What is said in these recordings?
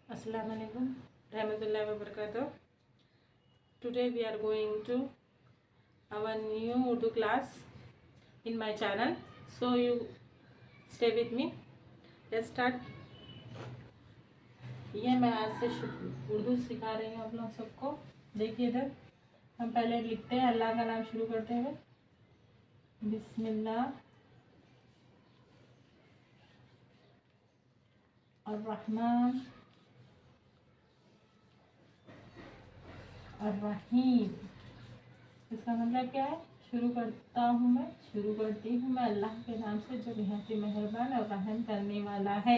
Assalamu alaikum rahmatullahi wa barakatuh. Today we are going to our new Urdu class in my channel, so you stay with me. Let's start. ये मैं आज से उर्दू सिखा रही हूँ आप लोग सबको। देखिए इधर हम पहले लिखते हैं अल्लाह का नाम शुरू करते हुए बिस्मिल्लाह अर्रहमान अर्रहीम। इसका मतलब क्या है? शुरू करती हूँ मैं अल्लाह के नाम से जो निहायत मेहरबान और रहम करने वाला है।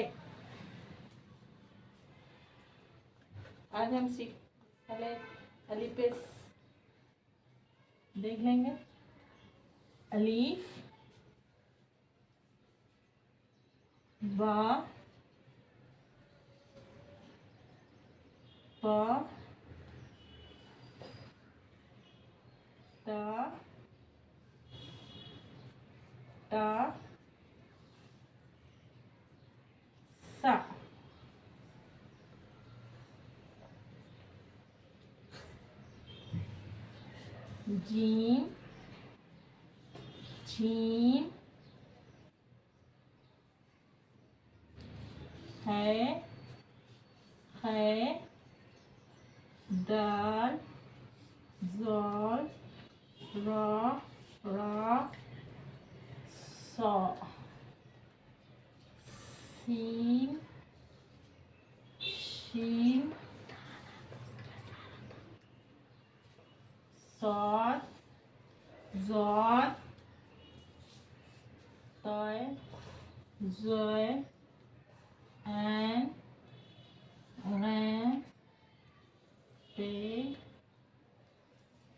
आज हम पहले अलीफ पे देख लेंगे। अलीफ बा ता ता सा। जीम जीम है दाल ज़ाल रा सा। सीन शीन साद ज़ाद तय ज़य ऐन गैन पे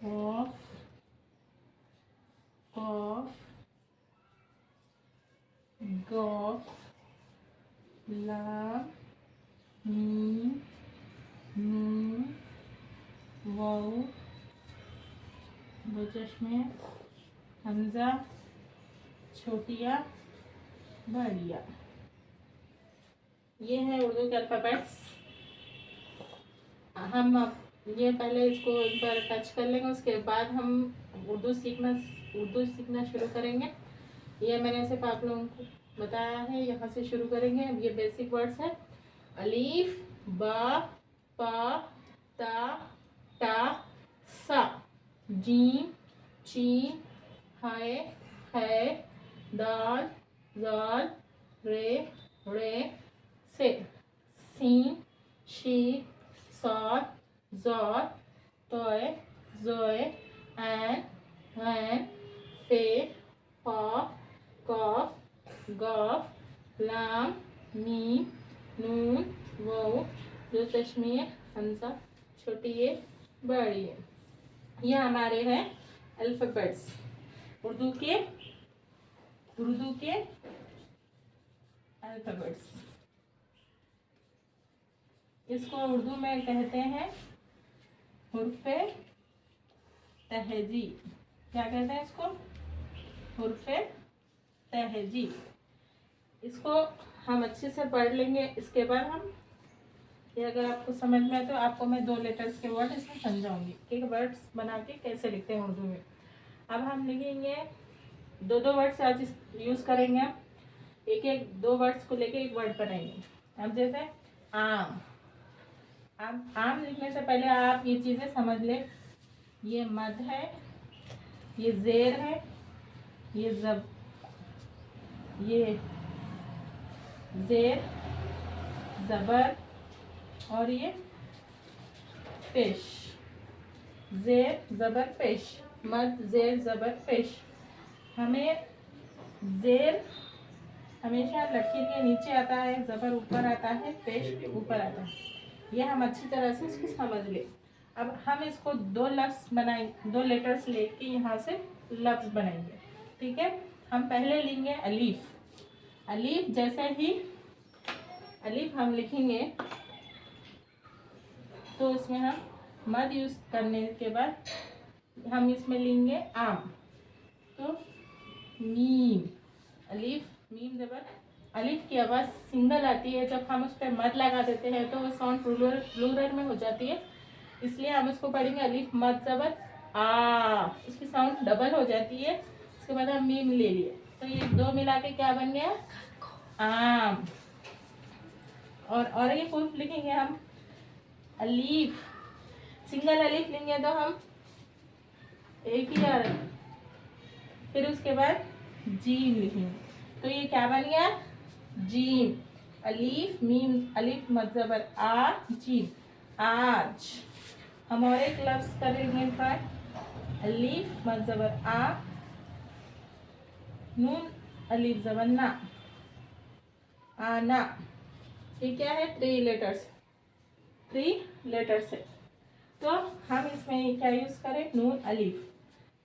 ऑफ कॉफ गॉफ लाम मीम नून वाउ दो चश्मे हमजा छोटिया बड़िया। ये है उर्दू के अल्फ़ाबेट्स। हम अब ये पहले इसको एक बार टच कर लेंगे, उसके बाद हम उर्दू सीखना शुरू करेंगे। ये मैंने सिर्फ आप लोगों को बताया है, यहाँ से शुरू करेंगे। अब ये बेसिक वर्ड्स है। अलीफ बा पा ता टा सा। जीम चीन है दाल ज़ाल रे से। सीन शीन साद ज़ाद तय ज़य ऐन गैन पे क़ाफ क़ाफ गाफ लाम मीम नून वाउ दो चश्मे हमज़ा छोटी ये बड़ी है। ये हमारे हैं अल्फ़ाबेट्स उर्दू के अल्फ़ाबेट्स। इसको उर्दू में कहते हैं हुर्फ़े तहजी। क्या कहते हैं इसको? हुर्फ़े तहजी। इसको हम अच्छे से पढ़ लेंगे। इसके बाद हम ये अगर आपको समझ में आए तो आपको मैं 2 लेटर्स के वर्ड इसमें समझाऊंगी कि वर्ड्स बना के कैसे लिखते हैं उर्दू में। अब हम लिखेंगे 2 वर्ड्स आज यूज़ करेंगे। एक 2 वर्ड्स को लेके एक वर्ड बनाएंगे। अब जैसे आम। अब आम लिखने से पहले आप ये चीज़ें समझ ले। ये मद है, ये ज़ेर है, ये ज़ेर ज़बर और ये पेश। ज़ेर ज़बर पेश, मद ज़ेर ज़बर पेश। हमें ज़ेर हमेशा लड़की के नीचे आता है, ज़बर ऊपर आता है, पेश ऊपर आता है। ये हम अच्छी तरह से इसको समझ ले। अब हम इसको 2 लफ्ज़ बनाएंगे, 2 लेटर्स लेके यहाँ से लफ्ज़ बनाएंगे। ठीक है, हम पहले लेंगे अलीफ। अलीफ जैसे ही अलीफ हम लिखेंगे तो इसमें हम मद यूज़ करने के बाद हम इसमें लेंगे आम। तो मीम, अलीफ मीम ज़बर अलिफ की आवाज़ सिंगल आती है, जब हम उस पर मद लगा देते हैं तो वो साउंड प्लूरल में हो जाती है, इसलिए हम इसको पढ़ेंगे अलिफ मद ज़बर आ, इसकी साउंड डबल हो जाती है। उसके बाद हम मीम ले लिए, तो ये दो मिला के क्या बन गया, आम। और ये प्रूफ लिखेंगे हम, अलीफ सिंगल अलीफ लेंगे तो हम एक ही आ रहा है, फिर उसके बाद जीम लिखेंगे, तो ये क्या बन गया, जीम। अलीफ मीम अलीफ मद ज़बर आ जीम, आज। हम और एक लफ्ज करेंगे ट्राई, अलीफ मद ज़बर आ, नून अलीफ ज़बर ना, आना। ये क्या है, 3 लेटर्स है, तो हम इसमें क्या यूज़ करें, नून अलीफ।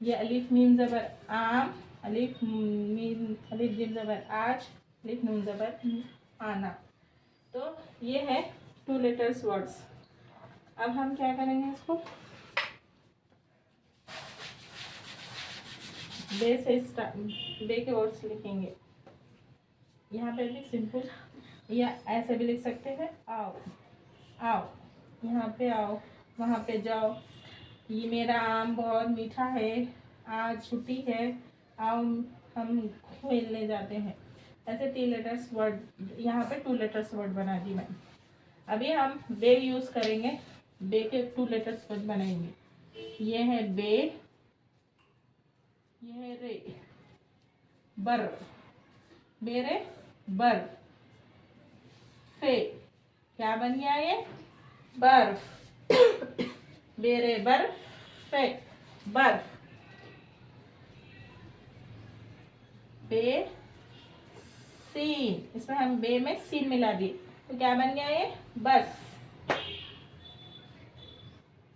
ये अलीफ मीम ज़बर आम, अलीफ मीम अलीफ जीम ज़बर आज, अलीफ नून ज़बर आना। तो ये है 2 लेटर्स वर्ड्स। अब हम क्या करेंगे, इसको बे से बे के वर्ड्स लिखेंगे। यहाँ पे भी सिंपल, या ऐसे भी लिख सकते हैं, आओ आओ, यहाँ पे आओ, वहाँ पे जाओ, ये मेरा आम बहुत मीठा है, आज छुट्टी है, आओ हम खेलने जाते हैं। ऐसे 3 लेटर्स वर्ड, यहाँ पे 2 लेटर्स वर्ड बना दी मैं। अभी हम बे यूज़ करेंगे, बे के 2 लेटर्स वर्ड बनाएंगे। ये है बे, ये है रे, बर, बेरे बर, फे, क्या बन गया ये, बर्फ। बेरे बर फे, बर्फ। बे सीन, इसमें हम बे में सीन मिला दिए, तो क्या बन गया ये, बस।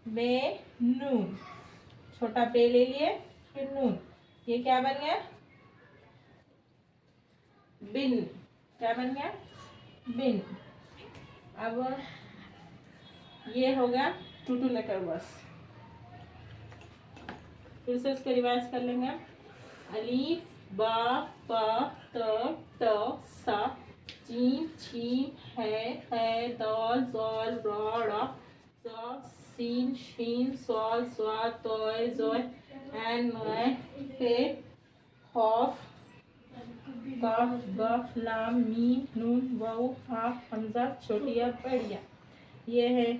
बे नून, छोटा पे ले लिए, फिर नून, ये क्या बन गया, बिन, क्या बन गया, बिन। अब ये हो गया 2 लेटर वर्ड्स। फिर से इसको रिवाइज कर लेंगे। अलीफ बा पा त ट सा, जीम छीम है दौल ज़ौल रॉ ड़ा, ज़ सीन शीन सॉल ज़्वा तोय ज़ोय, ऐन नॉय फे खौफ, काफ गफ लाम मीम नून वाउ हा हमजा छोटिया बढ़िया। ये है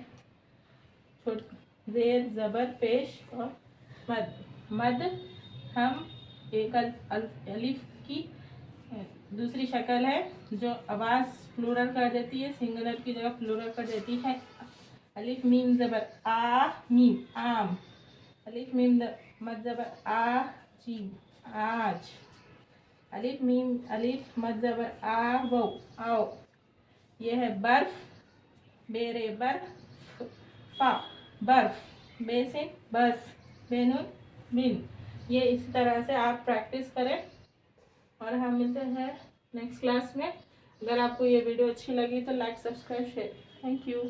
जेर ज़बर पेश और मद। मद हम एक अलिफ की दूसरी शक्ल है जो आवाज़ प्लूरल कर देती है, सिंगुलर की जगह प्लूरल कर देती है। अलिफ मीम ज़बर आ मीम आम, अलिफ मीम मद ज़बर आ जीम आज, अलिफ मीम अलिफ मद ज़बर आ वो आओ। ये है बर्फ, बेरे बर्फ फा बर्फ, बेसिन बस, बेनुन बिन। ये इसी तरह से आप प्रैक्टिस करें और हम मिलते हैं नेक्स्ट क्लास में। अगर आपको ये वीडियो अच्छी लगी तो like subscribe share. Thank you.